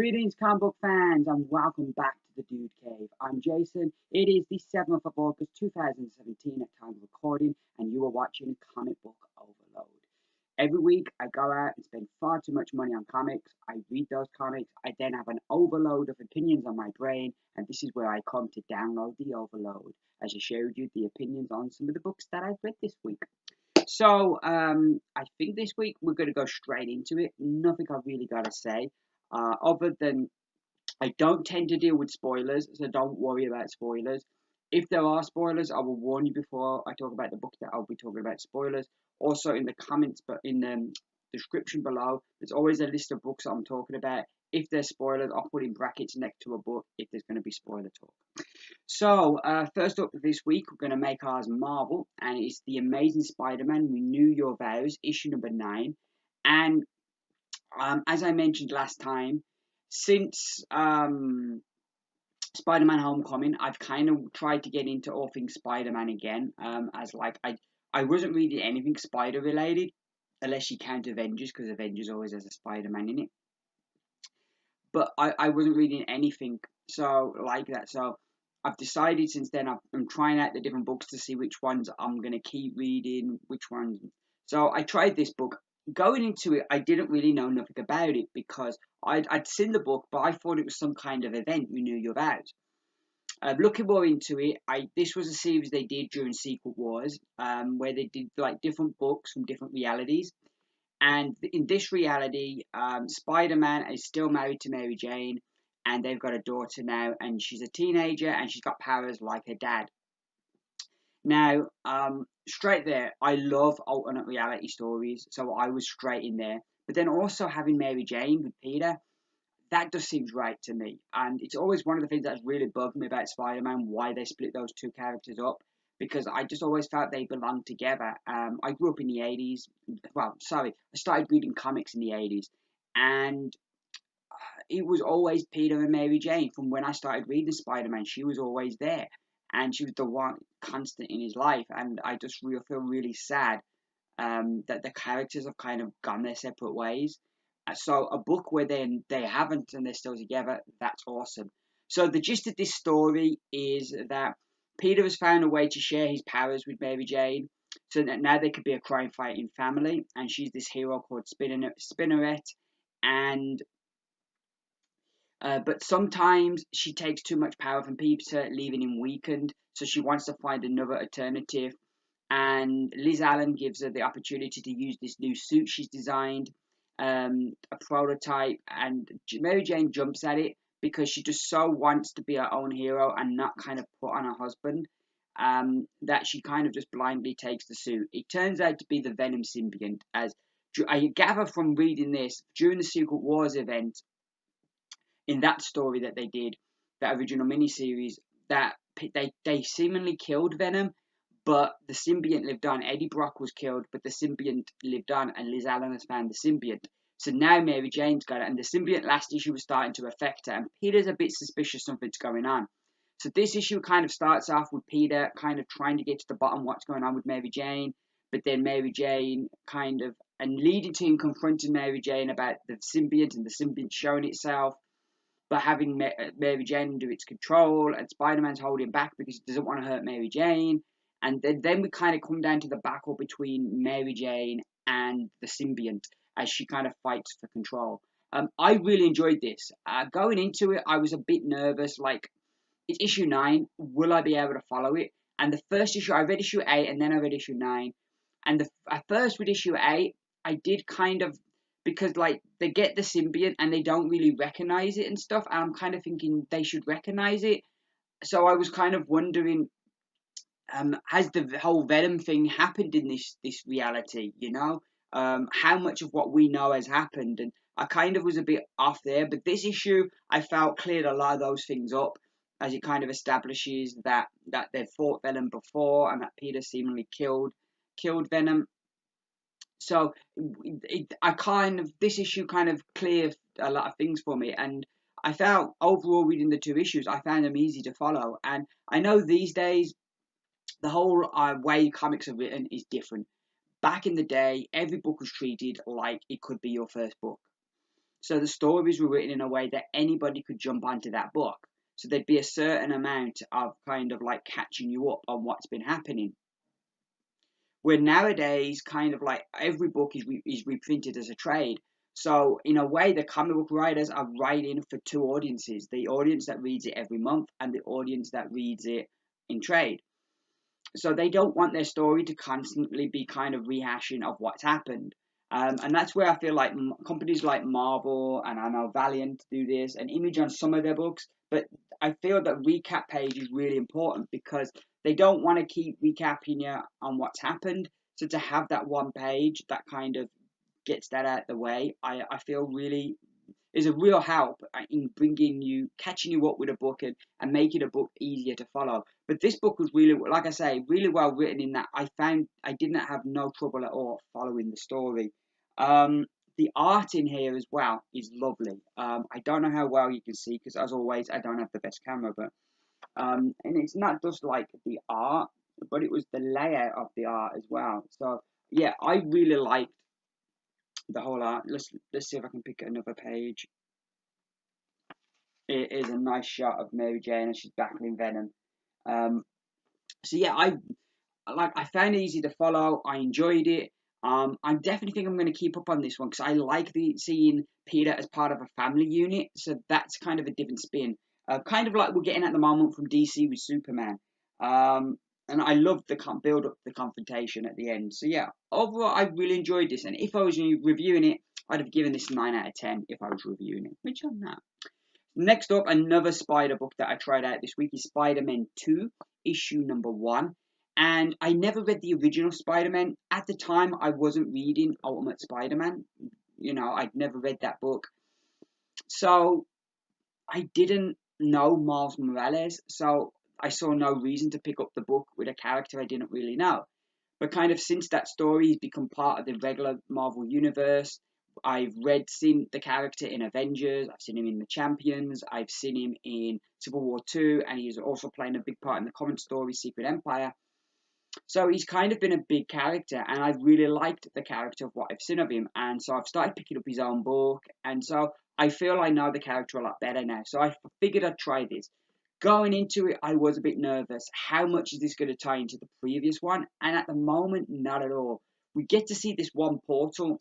Greetings, comic book fans, and welcome back to the Dude Cave. I'm Jason. It is the 7th of August 2017 at time of recording, and you are watching Comic Book Overload. Every week, I go out and spend far too much money on comics. I read those comics. I then have an overload of opinions on my brain, and this is where I come to download the overload, as I shared you the opinions on some of the books that I've read this week. So, I think this week we're going to go straight into it. Nothing I've really got to say. Other than I don't tend to deal with spoilers, so don't worry about spoilers. If there are spoilers, I will warn you before I talk about the book that I'll be talking about spoilers. Also in the comments, but in the description below, there's always a list of books that I'm talking about. If there's spoilers, I'll put in brackets next to a book if there's going to be spoiler talk. So, first up this week, we're going to make ours Marvel, and it's The Amazing Spider-Man, Renew Your Vows, issue number 9. And as I mentioned last time, since Spider-Man Homecoming, I've kind of tried to get into all things Spider-Man again. As like I wasn't reading anything Spider related, unless you count Avengers, because Avengers always has a Spider-Man in it. But I wasn't reading anything so like that. So I've decided since then I'm trying out the different books to see which ones I'm gonna keep reading, which ones. So I tried this book. Going into it, I didn't really know nothing about it because I'd seen the book, but I thought it was some kind of event, Renew Your Vows. Looking more into it, this was a series they did during Secret Wars, where they did like different books from different realities. And in this reality, Spider-Man is still married to Mary Jane, and they've got a daughter now, and she's a teenager, and she's got powers like her dad. Now, straight there, I love alternate reality stories, so I was straight in there. But then also having Mary Jane with Peter, that just seems right to me. And it's always one of the things that's really bugged me about Spider-Man, why they split those two characters up, because I just always felt they belonged together. I grew up in the 80s. Well, sorry, I started reading comics in the 80s, and it was always Peter and Mary Jane. From when I started reading Spider-Man, she was always there. And she was the one constant in his life, and I just feel really sad that the characters have kind of gone their separate ways. So a book where they haven't and they're still together, that's awesome. So the gist of this story is that Peter has found a way to share his powers with Mary Jane, so that now they could be a crime-fighting family, and she's this hero called Spinneret, and but sometimes she takes too much power from Peter, leaving him weakened, so she wants to find another alternative. And Liz Allen gives her the opportunity to use this new suit she's designed, a prototype, and Mary Jane jumps at it because she just so wants to be her own hero and not kind of put on her husband, that she kind of just blindly takes the suit. It turns out to be the Venom symbiont, as I gather from reading this, during the Secret Wars event, in that story that they did, that original miniseries, that they seemingly killed Venom, but the symbiote lived on. Eddie Brock was killed, but the symbiote lived on, and Liz Allen has found the symbiote. So now Mary Jane's got it, and the symbiote last issue was starting to affect her, and Peter's a bit suspicious something's going on. So this issue kind of starts off with Peter kind of trying to get to the bottom of what's going on with Mary Jane, but then Mary Jane kind of, and leading to him confronting Mary Jane about the symbiote and the symbiote showing itself, but having Mary Jane under its control, and Spider-Man's holding back because he doesn't want to hurt Mary Jane. And then we kind of come down to the battle between Mary Jane and the symbiont as she kind of fights for control. I really enjoyed this. Going into it, I was a bit nervous. Like, it's issue 9. Will I be able to follow it? And the first issue, I read issue 8, and then I read issue 9. And at first with issue 8, I did kind of, because like they get the symbiont and they don't really recognize it and stuff, and I'm kind of thinking they should recognize it. So I was kind of wondering, has the whole Venom thing happened in this reality? You know, how much of what we know has happened? And I kind of was a bit off there. But this issue, I felt cleared a lot of those things up, as it kind of establishes that they've fought Venom before and that Peter seemingly killed Venom. So this issue kind of cleared a lot of things for me, and I felt overall reading the two issues, I found them easy to follow. And I know these days the whole way comics are written is different. Back in the day, every book was treated like it could be your first book. So the stories were written in a way that anybody could jump onto that book. So there'd be a certain amount of kind of like catching you up on what's been happening. Where nowadays, kind of like every book is reprinted as a trade. So in a way, the comic book writers are writing for two audiences: the audience that reads it every month and the audience that reads it in trade. So they don't want their story to constantly be kind of rehashing of what's happened. And that's where I feel like companies like Marvel, and I know Valiant do this, and Image on some of their books, but I feel that recap page is really important because they don't want to keep recapping you on what's happened. So to have that one page that kind of gets that out of the way, I feel really is a real help in bringing you, catching you up with a book, and making a book easier to follow. But this book was really, like I say, really well written in that I found I didn't have no trouble at all following the story. Um, the art in here as well is lovely. I don't know how well you can see because, as always, I don't have the best camera, but and it's not just like the art, but it was the layout of the art as well. So yeah, I really liked the whole art. Let's see if I can pick another page. It is a nice shot of Mary Jane and she's battling Venom. Um, so yeah, I found it easy to follow. I enjoyed it. I definitely think I'm going to keep up on this one because I like the seeing Peter as part of a family unit. So that's kind of a different spin, kind of like we're getting at the moment from DC with Superman. And I love the build up, the confrontation at the end. So yeah, overall, I really enjoyed this. And if I was reviewing it, I'd have given this 9 out of 10 if I was reviewing it, which I'm not. Next up, another Spider book that I tried out this week is Spider-Man 2, issue number 1. And I never read the original Spider-Man. At the time, I wasn't reading Ultimate Spider-Man. You know, I'd never read that book. So I didn't know Miles Morales. So I saw no reason to pick up the book with a character I didn't really know. But kind of since that story, he's become part of the regular Marvel universe. I've seen the character in Avengers. I've seen him in the Champions. I've seen him in Civil War 2, and he's also playing a big part in the current story, Secret Empire. So he's kind of been a big character, and I've really liked the character of what I've seen of him. And so I've started picking up his own book, and so I feel I know the character a lot better now. So I figured I'd try this. Going into it, I was a bit nervous. How much is this going to tie into the previous one? And at the moment, not at all. We get to see this one portal.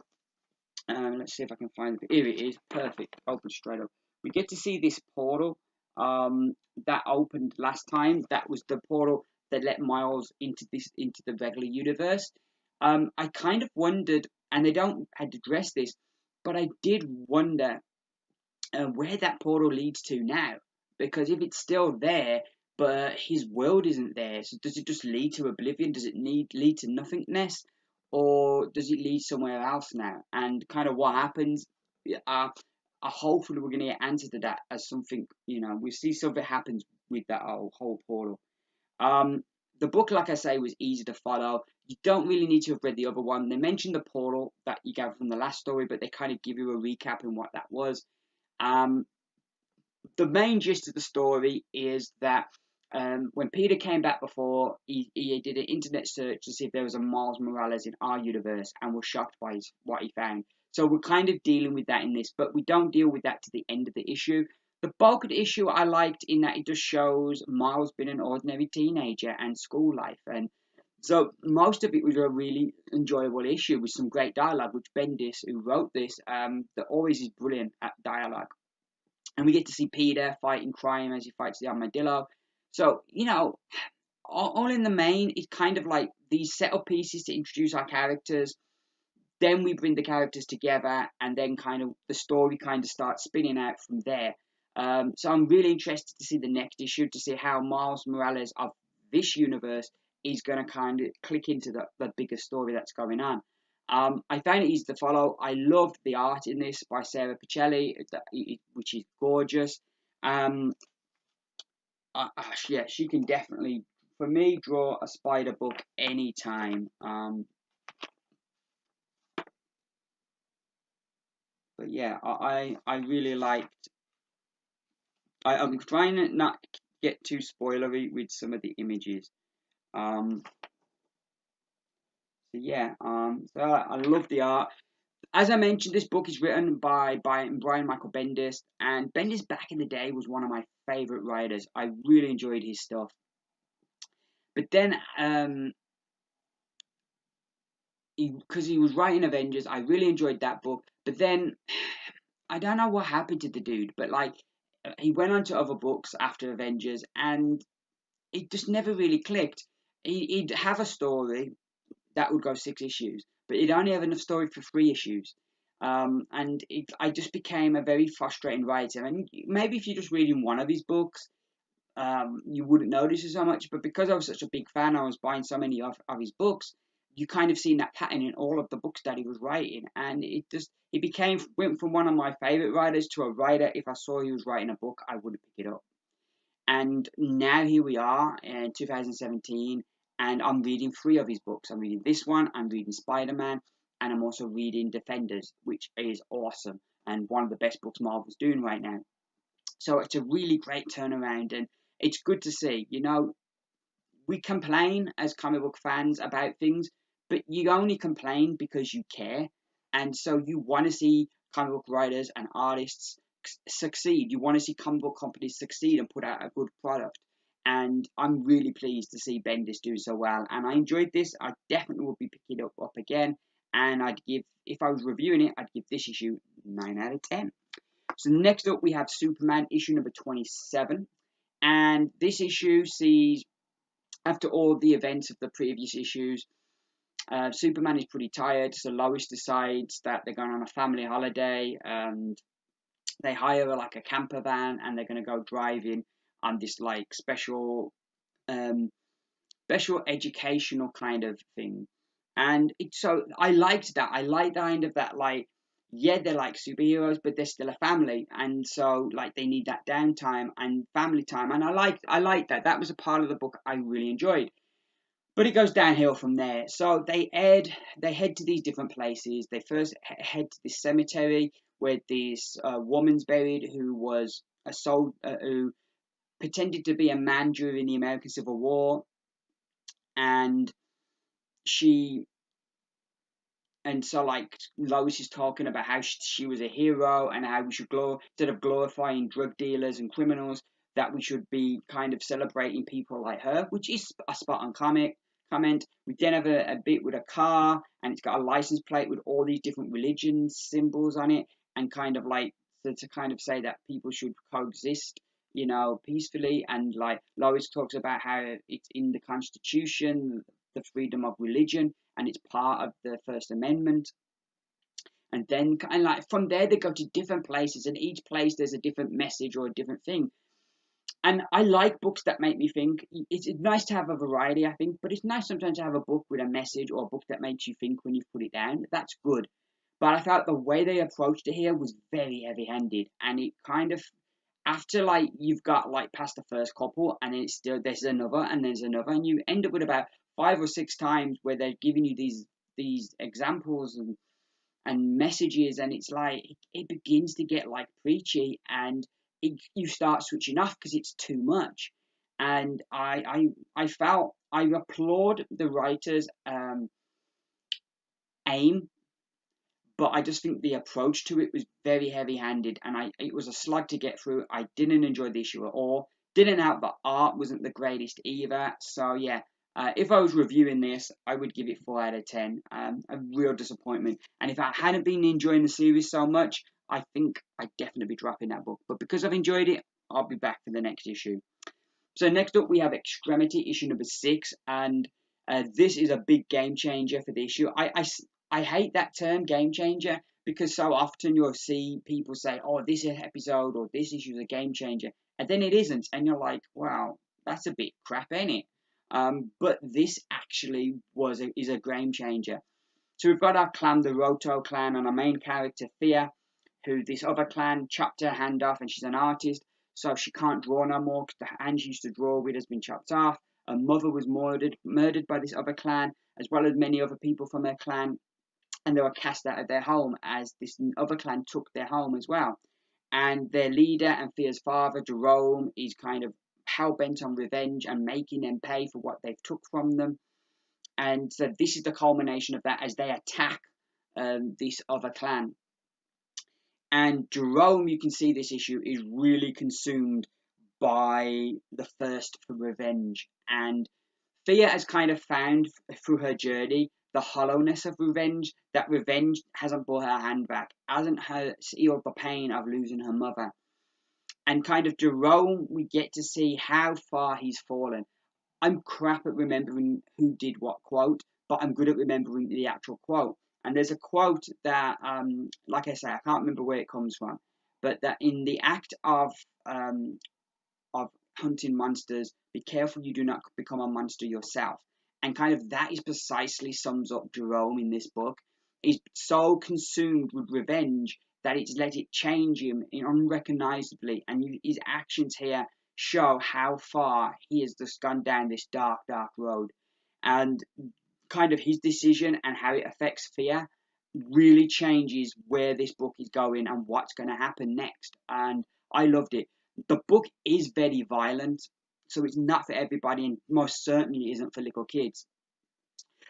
Let's see if I can find it. Here it is. Perfect. Open straight up. We get to see this portal that opened last time. That was the portal that let Miles into the regular universe. I kind of wondered, and they don't address this, but I did wonder where that portal leads to now. Because if it's still there, but his world isn't there, so does it just lead to oblivion? Does it lead to nothingness? Or does it lead somewhere else now? And kind of what happens, hopefully we're going to get answer to that as something, we see something happens with that whole portal. The book, like I say, was easy to follow. You don't really need to have read the other one. They mentioned the portal that you got from the last story, but they kind of give you a recap on what that was. The main gist of the story is that when Peter came back before, he did an internet search to see if there was a Miles Morales in our universe and was shocked by what he found. So we're kind of dealing with that in this, but we don't deal with that to the end of the issue. The bulk of the issue I liked in that it just shows Miles being an ordinary teenager and school life. And so most of it was a really enjoyable issue with some great dialogue, which Bendis, who wrote this, that always is brilliant at dialogue. And we get to see Peter fighting crime as he fights the armadillo. So, all in the main, it's kind of like these setup pieces to introduce our characters. Then we bring the characters together, and then kind of the story kind of starts spinning out from there. So I'm really interested to see the next issue, to see how Miles Morales of this universe is going to kind of click into the bigger story that's going on. I found it easy to follow. I loved the art in this by Sarah Pichelli, which is gorgeous. Yeah, she can definitely, for me, draw a spider book anytime. But yeah, I really liked. I'm trying to not get too spoilery with some of the images. So yeah, so I love the art. As I mentioned, this book is written by Brian Michael Bendis, and Bendis back in the day was one of my favourite writers. I really enjoyed his stuff. But then, because he was writing Avengers, I really enjoyed that book. But then, I don't know what happened to the dude, but like, he went on to other books after Avengers, and it just never really clicked. He'd have a story that would go 6 issues, but he'd only have enough story for 3 issues. And I just became a very frustrating writer. And maybe if you're just reading one of his books, you wouldn't notice it so much. But because I was such a big fan, I was buying so many of his books. You kind of seen that pattern in all of the books that he was writing, and went from one of my favorite writers to a writer. If I saw he was writing a book, I wouldn't pick it up. And now here we are in 2017, and I'm reading 3 of his books. I'm reading this one, I'm reading SpiderMan, and I'm also reading Defenders, which is awesome and one of the best books Marvel's doing right now. So it's a really great turnaround, and it's good to see. We complain as comic book fans about things, but you only complain because you care, and so you want to see comic book writers and artists succeed. You want to see comic book companies succeed and put out a good product. And I'm really pleased to see Bendis do so well. And I enjoyed this. I definitely would be picking it up again. And if I was reviewing it, I'd give this issue 9 out of 10. So next up, we have Superman issue number 27. And this issue sees, after all the events of the previous issues, Superman is pretty tired, so Lois decides that they're going on a family holiday, and they hire like a camper van, and they're going to go driving on this like special educational kind of thing. And so I liked that. I liked the kind of that, like, yeah, they're like superheroes, but they're still a family, and so like they need that downtime and family time. And I liked that. That was a part of the book I really enjoyed. But it goes downhill from there. So they head to these different places. They first head to this cemetery where this woman's buried who was a who pretended to be a man during the American Civil War, and so like Lois is talking about how she was a hero, and how we should instead of glorifying drug dealers and criminals, that we should be kind of celebrating people like her, which is a spot on comment. We then have a bit with a car, and it's got a license plate with all these different religion symbols on it, and kind of like to kind of say that people should coexist, peacefully. And like Lois talks about how it's in the Constitution, the freedom of religion, and it's part of the First Amendment. And then kind of like from there they go to different places, and each place there's a different message or a different thing. And I like books that make me think. It's nice to have a variety, I think, but it's nice sometimes to have a book with a message, or a book that makes you think when you put it down. That's good. But I felt the way they approached it here was very heavy-handed, and it kind of, after like you've got like past the first couple, and then there's another, and there's another, and you end up with about 5 or 6 times where they're giving you these examples and messages, and it's like it begins to get like preachy, and you start switching off because it's too much. And I applaud the writers' aim, but I just think the approach to it was very heavy-handed, and it was a slog to get through. I didn't enjoy the issue at all. Didn't help the art wasn't the greatest either. So yeah, if I was reviewing this, I would give it 4 out of 10. A real disappointment. And if I hadn't been enjoying the series so much, I think I'd definitely be dropping that book. But because I've enjoyed it, I'll be back for the next issue. So next up we have Extremity, issue number 6, and this is a big game changer for the issue. I hate that term, game changer, because so often you'll see people say, oh, this episode or this issue is a game changer, and then it isn't, and you're like, wow, that's a bit crap, ain't it? But this actually is a game changer. So we've got our clan, the Roto clan, and our main character, Thea, who this other clan chopped her hand off, and she's an artist, so she can't draw no more because the hand she used to draw with has been chopped off. Her mother was murdered by this other clan, as well as many other people from her clan, and they were cast out of their home as this other clan took their home as well. And their leader and Thea's father, Jerome, is kind of hell-bent on revenge and making them pay for what they've took from them. And so this is the culmination of that as they attack this other clan. And Jerome, you can see this issue is really consumed by the thirst for revenge. And Thea has kind of found through her journey the hollowness of revenge, that revenge hasn't brought her hand back, hasn't healed the pain of losing her mother. And kind of Jerome, we get to see how far he's fallen. I'm crap at remembering who did what quote, but I'm good at remembering the actual quote. And there's a quote that, like I say, I can't remember where it comes from, but that in the act of hunting monsters, be careful you do not become a monster yourself. And kind of that is precisely sums up Jerome in this book. He's so consumed with revenge that it's let it change him unrecognizably, and his actions here show how far he has just gone down this dark, dark road. And kind of his decision and how it affects Fear really changes where this book is going and what's going to happen next. And I loved it. The book is very violent, so it's not for everybody, and most certainly isn't for little kids.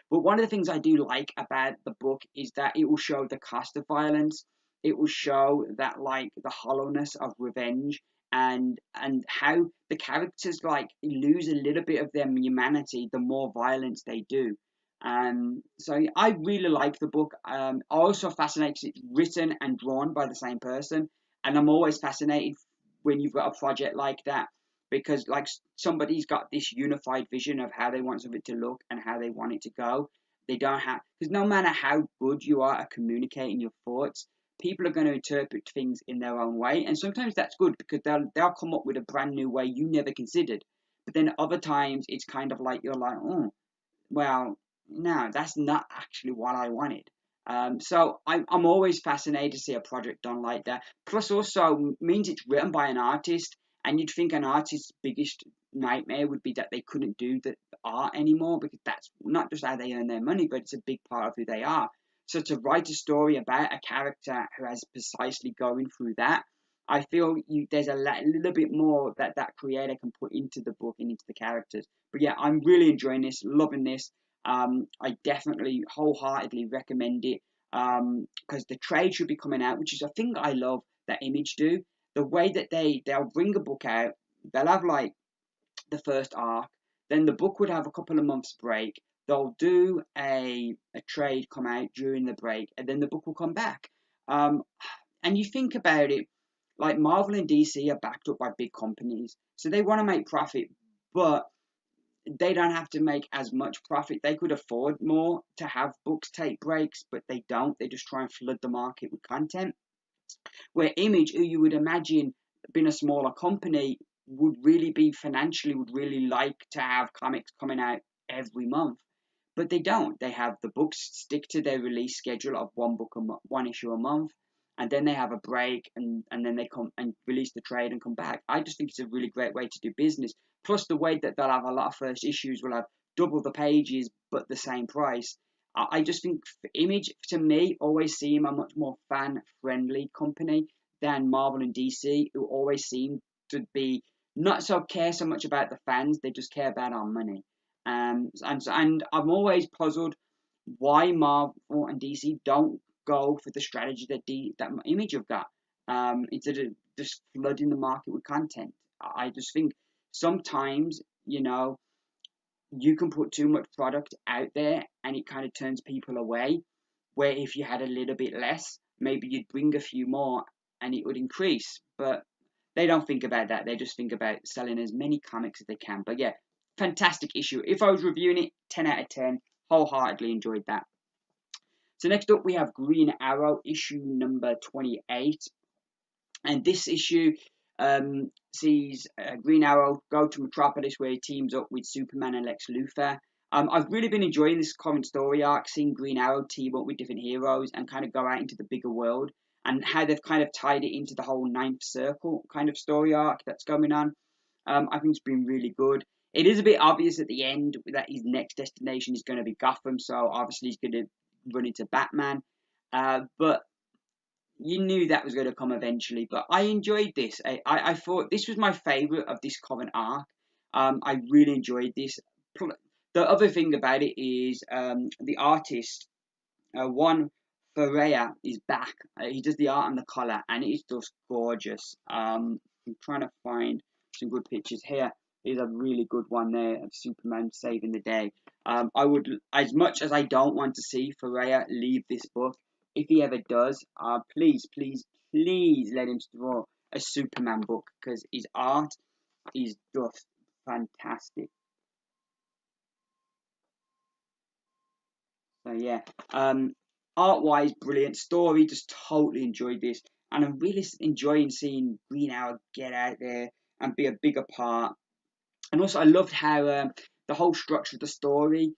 But one of the things I do like about the book is that it will show the cost of violence. It will show that, like, the hollowness of revenge, and how the characters like lose a little bit of their humanity the more violence they do. So I really like the book. Also fascinated because it's written and drawn by the same person, and I'm always fascinated when you've got a project like that, because like somebody's got this unified vision of how they want something to look and how they want it to go. They don't have, because no matter how good you are at communicating your thoughts, people are going to interpret things in their own way, and sometimes that's good because they'll come up with a brand new way you never considered. But then other times it's kind of like you're like, oh, well, no, that's not actually what I wanted. So I'm always fascinated to see a project done like that. Plus, also means it's written by an artist, and you'd think an artist's biggest nightmare would be that they couldn't do the art anymore, because that's not just how they earn their money, but it's a big part of who they are. So to write a story about a character who has precisely going through that, I feel there's a little bit more that that creator can put into the book and into the characters. But yeah, I'm really enjoying this, loving this. I definitely wholeheartedly recommend it, because the trade should be coming out, which is a thing I love that Image do. The way that they'll bring a book out, they'll have like the first arc, then the book would have a couple of months break. They'll do a trade come out during the break, and then the book will come back. Um, and you think about it, like Marvel and DC are backed up by big companies, so they want to make profit, but they don't have to make as much profit. They could afford more to have books take breaks, but they don't. They just try and flood the market with content. Where Image, who you would imagine being a smaller company, would really be financially, would really like to have comics coming out every month. But they don't. They have the books stick to their release schedule of one issue a month, and then they have a break, and then they come and release the trade and come back. I just think it's a really great way to do business. Plus, the way that they'll have a lot of first issues will have double the pages but the same price. I just think Image, to me, always seem a much more fan-friendly company than Marvel and DC, who always seem to be not care so much about the fans. They just care about our money. And I'm always puzzled why Marvel and DC don't go for the strategy that Image have got, instead of just flooding the market with content. I just think sometimes, you can put too much product out there and it kind of turns people away. Where if you had a little bit less, maybe you'd bring a few more and it would increase. But they don't think about that. They just think about selling as many comics as they can. But yeah, fantastic issue. If I was reviewing it, 10 out of 10. Wholeheartedly enjoyed that. So next up we have Green Arrow, issue number 28. And this issue sees Green Arrow go to Metropolis, where he teams up with Superman and Lex Luthor. I've really been enjoying this current story arc, seeing Green Arrow team up with different heroes and kind of go out into the bigger world, and how they've kind of tied it into the whole Ninth Circle kind of story arc that's going on. I think it's been really good. It is a bit obvious at the end that his next destination is going to be Gotham, so obviously he's going to run into Batman. But you knew that was going to come eventually. But I enjoyed this. I thought this was my favourite of this current arc. I really enjoyed this. The other thing about it is the artist, one Ferreira is back. He does the art and the colour, and it is just gorgeous. I'm trying to find some good pictures here. Here's a really good one there of Superman saving the day. I would, as much as I don't want to see Ferreira leave this book, if he ever does, please, please, please let him draw a Superman book, because his art is just fantastic. So yeah, art wise, brilliant. Story, just totally enjoyed this, and I'm really enjoying seeing Green Arrow get out there and be a bigger part. And also, I loved how the whole structure of the story,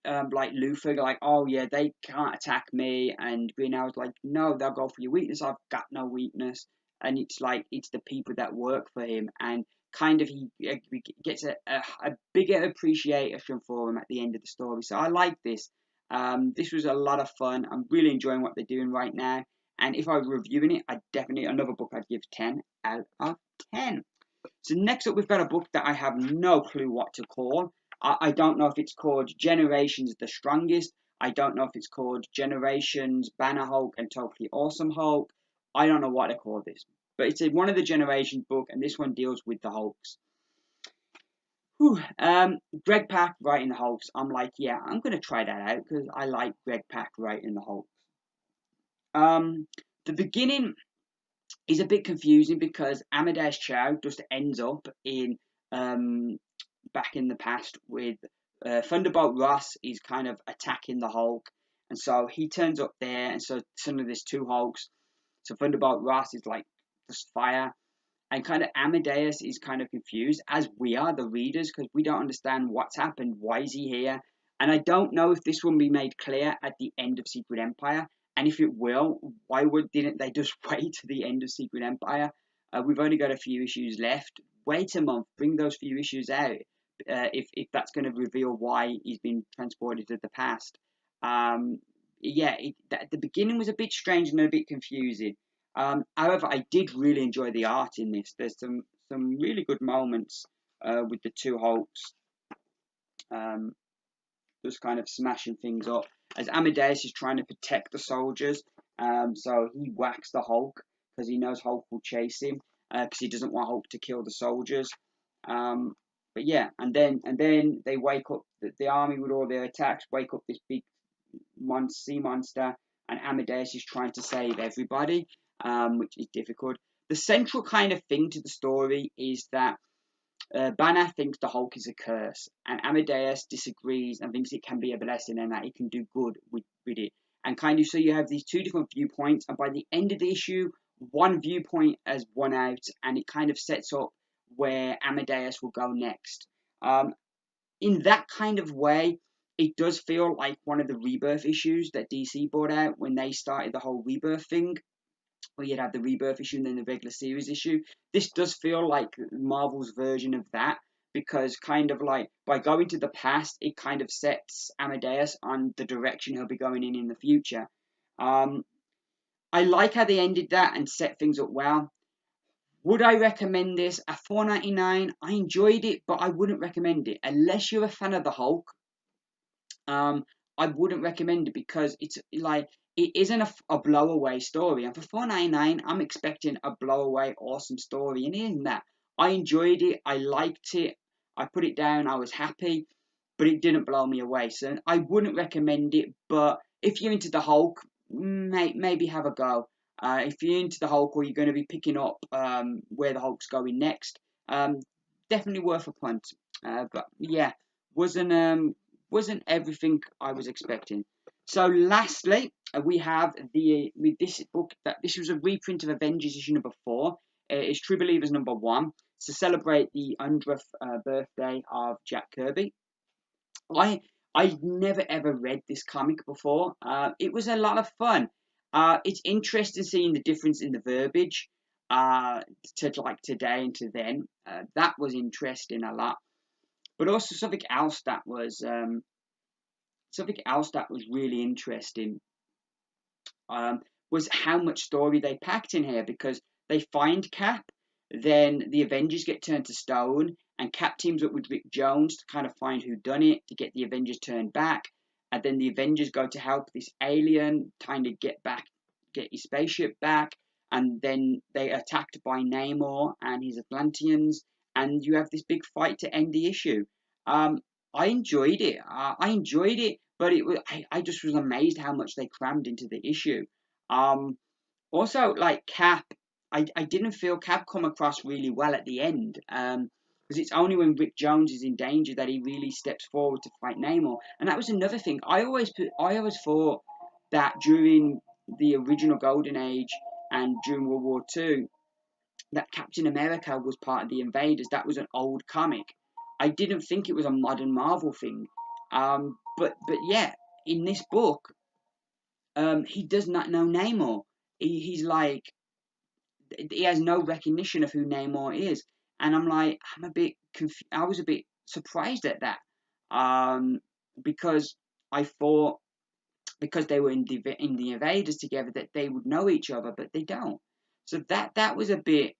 like Luthor, like, oh yeah, they can't attack me, and Green Arrow's like, no, they'll go for your weakness. I've got no weakness, and it's like it's the people that work for him, and kind of he gets a bigger appreciation for him at the end of the story. So I like this. This was a lot of fun. I'm really enjoying what they're doing right now. And if I was reviewing it, I'd definitely another book I'd give 10 out of 10. So next up, we've got a book that I have no clue what to call. I don't know if it's called Generations the Strongest. I don't know if it's called Generations Banner Hulk and Totally Awesome Hulk. I don't know what to call this. But it's one of the Generations book, and this one deals with the Hulks. Whew. Greg Pak writing the Hulks. I'm like, yeah, I'm going to try that out because I like Greg Pak writing the Hulks. The beginning is a bit confusing because Amadeus Cho just ends up in back in the past with Thunderbolt Ross is kind of attacking the Hulk, and so he turns up there, and so suddenly there's two Hulks. So Thunderbolt Ross is like just fire, and kind of Amadeus is kind of confused, as we are the readers, because we don't understand what's happened. Why is he here? And I don't know if this will be made clear at the end of Secret Empire. And if it will, didn't they just wait to the end of Secret Empire? We've only got a few issues left. Wait a month, bring those few issues out. If that's going to reveal why he's been transported to the past. The beginning was a bit strange and a bit confusing. However, I did really enjoy the art in this. There's some really good moments with the two Hulks, just kind of smashing things up. As Amadeus is trying to protect the soldiers, so he whacks the Hulk because he knows Hulk will chase him because he doesn't want Hulk to kill the soldiers. But yeah, and then they wake up the army with all their attacks, wake up this big sea monster, and Amadeus is trying to save everybody, which is difficult. The central kind of thing to the story is that Banner thinks the Hulk is a curse, and Amadeus disagrees and thinks it can be a blessing and that he can do good with it. And kind of so you have these two different viewpoints, and by the end of the issue, one viewpoint has won out, and it kind of sets up where Amadeus will go next. In that kind of way, it does feel like one of the Rebirth issues that DC brought out when they started the whole Rebirth thing, where you'd have the Rebirth issue and then the regular series issue. This does feel like Marvel's version of that, because kind of like by going to the past, it kind of sets Amadeus on the direction he'll be going in the future. I like how they ended that and set things up well. Would I recommend this at $4.99? I enjoyed it, but I wouldn't recommend it unless you're a fan of the Hulk. I wouldn't recommend it because it's like it isn't a blowaway story, and for $4.99, I'm expecting a blowaway awesome story, and it isn't that. I enjoyed it, I liked it, I put it down, I was happy, but it didn't blow me away. So I wouldn't recommend it. But if you're into the Hulk, maybe have a go. If you're into the Hulk, or you're going to be picking up where the Hulk's going next, definitely worth a punt. But yeah, wasn't everything I was expecting. So lastly, we have with this book that this was a reprint of Avengers issue number 4. It's True Believers number 1 to celebrate the 100th birthday of Jack Kirby. I never ever read this comic before. It was a lot of fun. It's interesting seeing the difference in the verbiage to like today and to then. That was interesting a lot. But also something else that was really interesting was how much story they packed in here, because they find Cap, then the Avengers get turned to stone, and Cap teams up with Rick Jones to kind of find who done it to get the Avengers turned back, and then the Avengers go to help this alien kind of get his spaceship back, and then they're attacked by Namor and his Atlanteans, and you have this big fight to end the issue. I enjoyed it. I enjoyed it, but I just was amazed how much they crammed into the issue. Also, like Cap, I didn't feel Cap come across really well at the end. Because it's only when Rick Jones is in danger that he really steps forward to fight Namor, and that was another thing. I always thought that during the original Golden Age and during World War II, that Captain America was part of the Invaders. That was an old comic. I didn't think it was a modern Marvel thing. But yeah, in this book, he does not know Namor. He's like, he has no recognition of who Namor is, and I'm a bit I was a bit surprised at that, because I thought, because they were in the Invaders together, that they would know each other, but they don't. So that was a bit,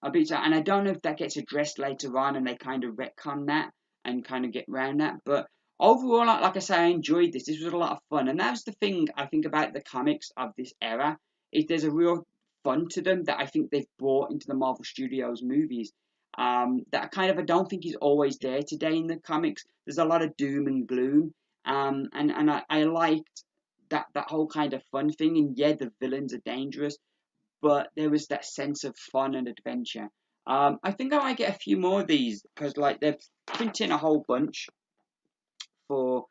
and I don't know if that gets addressed later on, and they kind of retcon that and kind of get around that. But overall, like I say, I enjoyed this. This was a lot of fun, and that's the thing I think about the comics of this era, is there's a real fun to them that I think they've brought into the Marvel Studios movies. That kind of I don't think is always there today in the comics. There's a lot of doom and gloom, and I liked that whole kind of fun thing. And yeah, the villains are dangerous, but there was that sense of fun and adventure. I think I might get a few more of these, because like they're printing a whole bunch for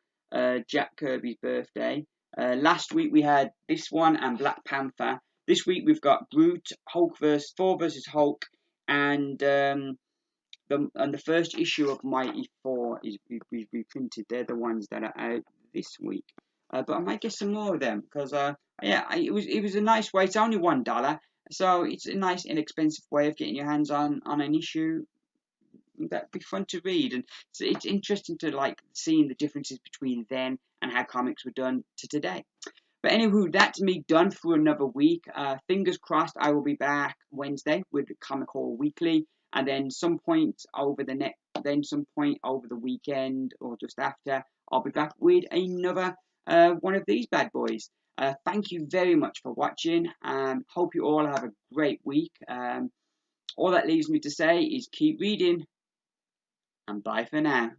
Jack Kirby's birthday. Last week we had this one and Black Panther. This week we've got Groot, Thor versus Hulk, and the first issue of Mighty Thor is reprinted. They're the ones that are out this week. But I might get some more of them, because it was a nice way. It's only $1, so it's a nice inexpensive way of getting your hands on an issue that'd be fun to read, and it's interesting to like seeing the differences between then and how comics were done to today. But anywho, that's me done for another week. Fingers crossed, I will be back Wednesday with the Comic Haul Weekly, and then some point over the weekend or just after, I'll be back with another one of these bad boys. Thank you very much for watching. Hope you all have a great week. All that leaves me to say is keep reading, and bye for now.